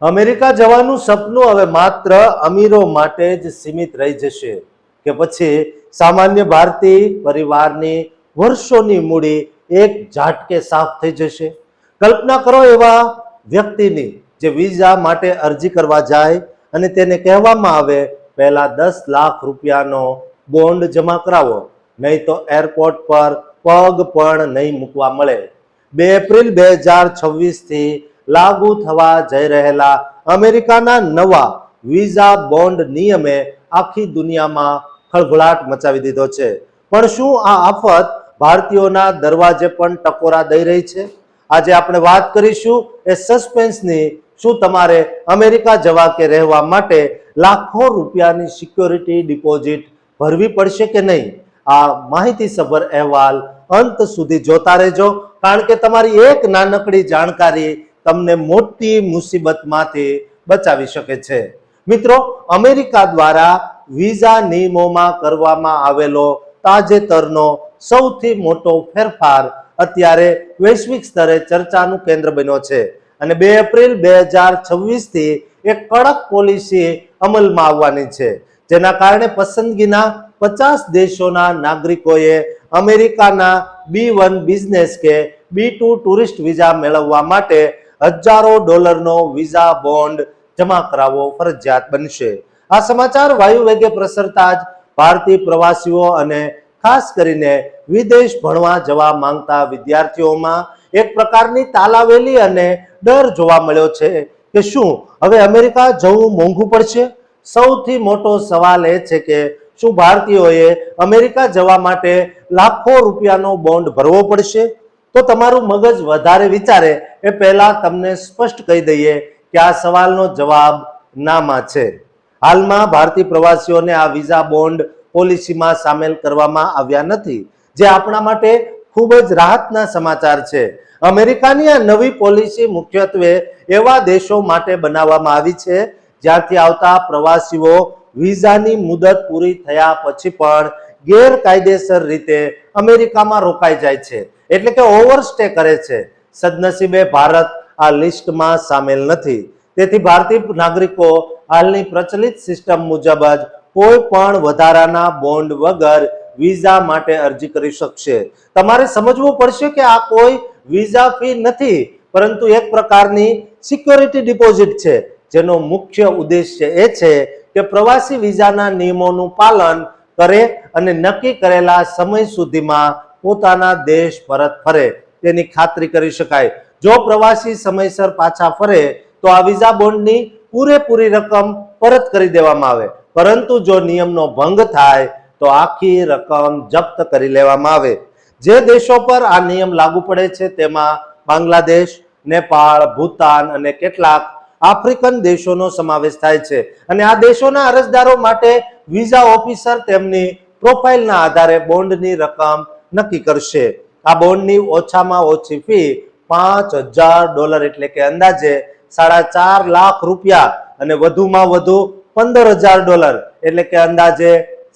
America જવાનું સપનું હવે માત્ર અમીરો માટે જ સીમિત રહી જશે કે પછી સામાન્ય ભારતીય પરિવારની વર્ષોની મૂડી એક ઝાટકે સાફ થઈ જશે? કલ્પના કરો એવા વ્યક્તિની જે વિઝા માટે અરજી કરવા જાય અને તેને કહેવામાં આવે પહેલા 10 લાખ રૂપિયાનો બોન્ડ જમા કરાવો, નહીં તો એરપોર્ટ પર પગ પણ નહીં મૂકવા મળે. 2 એપ્રિલ 2026 થી લાગુ થવા જઈ રહેલા અમેરિકાના નવા વિઝા બોન્ડ નિયમે આખી દુનિયામાં ખળભળાટ મચાવી દીધો છે. પણ શું આ આફત ભારતીયોના દરવાજે પણ ટકોરા દઈ રહી છે? આજે આપણે વાત કરીશું એ સસ્પેન્સની. શું તમારે અમેરિકા જવા કે રહેવા માટે લાખો રૂપિયાની સિક્યોરિટી ડિપોઝિટ ભરવી પડશે કે નહીં? આ માહિતીસભર અહેવાલ અંત સુધી જોતા રહેજો, કારણ કે તમારી એક નાનકડી જાણકારી તમને મોટી મુસીબતમાંથી બચાવી શકે છે. મિત્રો, અમેરિકા દ્વારા વિઝા નિયમોમાં કરવામાં આવેલો તાજેતરનો સૌથી મોટો ફેરફાર અત્યારે વૈશ્વિક સ્તરે ચર્ચાનું કેન્દ્ર બન્યો છે અને 2 એપ્રિલ 2026 થી એક કડક પોલિસી અમલમાં આવવાની છે, જેના કારણે પસંદગીના 50 દેશોના નાગરિકોએ અમેરિકાના B1 બિઝનેસ કે B2 ટુરિસ્ટ વિઝા મેળવવા માટે હજારો ડોલરનો વિઝા બોન્ડ જમા કરાવવો ફરજિયાત બનશે. આ સમાચાર વાયુ વેગે પ્રસરતા જ ભારતીય પ્રવાસીઓ અને ખાસ કરીને વિદેશ ભણવા જવા માંગતા વિદ્યાર્થીઓમાં એક પ્રકારની તાલાવેલી અને ડર જોવા મળ્યો છે કે શું હવે અમેરિકા જવું મોંઘું પડશે? સૌથી મોટો સવાલ એ છે કે શું ભારતીયોએ અમેરિકા જવા માટે લાખો રૂપિયાનો બોન્ડ ભરવો પડશે? તો તમારું મગજ વધારે વિચારે એ પહેલા તમને સ્પષ્ટ કહી દઈએ કે આ સવાલનો જવાબ નામાં છે. હાલમાં ભારતીય પ્રવાસીઓને આ વિઝા બોન્ડ પોલિસીમાં સામેલ કરવામાં આવ્યા નથી, જે આપણા માટે ખૂબ જ રાહતના સમાચાર છે. અમેરિકાની આ નવી પોલિસી મુખ્યત્વે એવા દેશો માટે બનાવવામાં આવી છે જ્યાંથી આવતા પ્રવાસીઓ વિઝાની મુદત પૂરી થયા પછી પણ ગેરકાયદેસર રીતે અમેરિકામાં રોકાઈ જાય છે, એટલે કે ઓવરસ્ટે કરે છે. સદનસીબે ભારત આ લિસ્ટમાં સામેલ નથી, તેથી ભારતીય નાગરિકો હાલની પ્રચલિત સિસ્ટમ મુજબ જ કોઈ પણ વધારાના બોન્ડ વગર વિઝા માટે અરજી કરી શકશે. તમારે સમજવું પડશે કે આ કોઈ વિઝા ફી નથી, પરંતુ એક પ્રકારની સિક્યોરિટી ડિપોઝિટ છે, જેનો મુખ્ય ઉદ્દેશ્ય એ છે કે પ્રવાસી વિઝાના નિયમોનું પાલન કરે અને નક્કી કરેલા સમય સુધીમાં પોતાના દેશ પરત ફરે તેની ખાતરી કરી શકાય. જો પ્રવાસી સમયસર પાછા ફરે તો આ વિઝા બોન્ડની પૂરેપૂરી રકમ પરત કરી દેવામાં આવે, પરંતુ જો નિયમનો ભંગ થાય તો આખી રકમ જપ્ત કરી લેવામાં આવે. જે દેશો પર આ નિયમ લાગુ પડે છે તેમાં બાંગ્લાદેશ, નેપાળ, ભૂતાન અને કેટલાક આફ્રિકન દેશોનો સમાવેશ થાય છે અને આ દેશોના અરજદારો માટે વિઝા ઓફિસર તેમની પ્રોફાઇલના આધારે બોન્ડની રકમ નક્કી કરશે. આ બોન્ડની ઓછામાં ઓછી ફી $5,000 એટલે કે અંદાજે 4.5 લાખ રૂપિયા અને વધુમાં વધુ $15,000 એટલે કે અંદાજે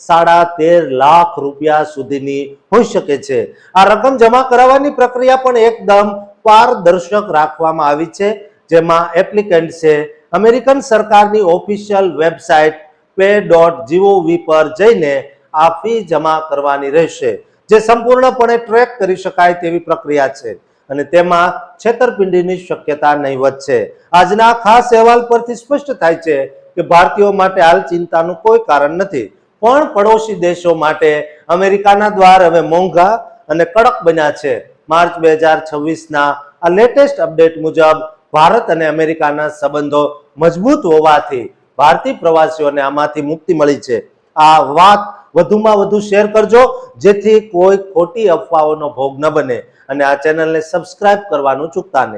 13.5 લાખ રૂપિયા સુધીની હોઈ શકે છે. આ રકમ જમા કરાવવાની પ્રક્રિયા પણ એકદમ પારદર્શક રાખવામાં આવી છે, જેમાં એપ્લિકન્ટ્સે અમેરિકન સરકારની ઓફિશિયલ વેબસાઇટ pay.gov પર જઈને આ ફી જમા કરવાની રહેશે, જે સંપૂર્ણપણે ટ્રેક કરી શકાય તેવી પ્રક્રિયા છે અને તેમાં છેતરપિંડીની શક્યતા નહીવત છે. આજના ખાસ અહેવાલ પરથી સ્પષ્ટ થાય છે કે ભારતીયો માટે હાલ ચિંતાનું કોઈ કારણ નથી, પણ પડોશી દેશો માટે અમેરિકાના દ્વાર હવે મોંઘા અને કડક બન્યા છે. માર્ચ 2026ના આ લેટેસ્ટ અપડેટ મુજબ ભારત અને અમેરિકાના સંબંધો મજબૂત હોવાથી ભારતીય પ્રવાસીઓને આમાંથી મુક્તિ મળી છે. આ વાત વધુમાં વધુ શેર કરજો, જેથી કોઈ ખોટી અફવાઓનો ભોગ ન બને, અને આ ચેનલને સબસ્ક્રાઇબ કરવાનું ચૂકતા નહીં.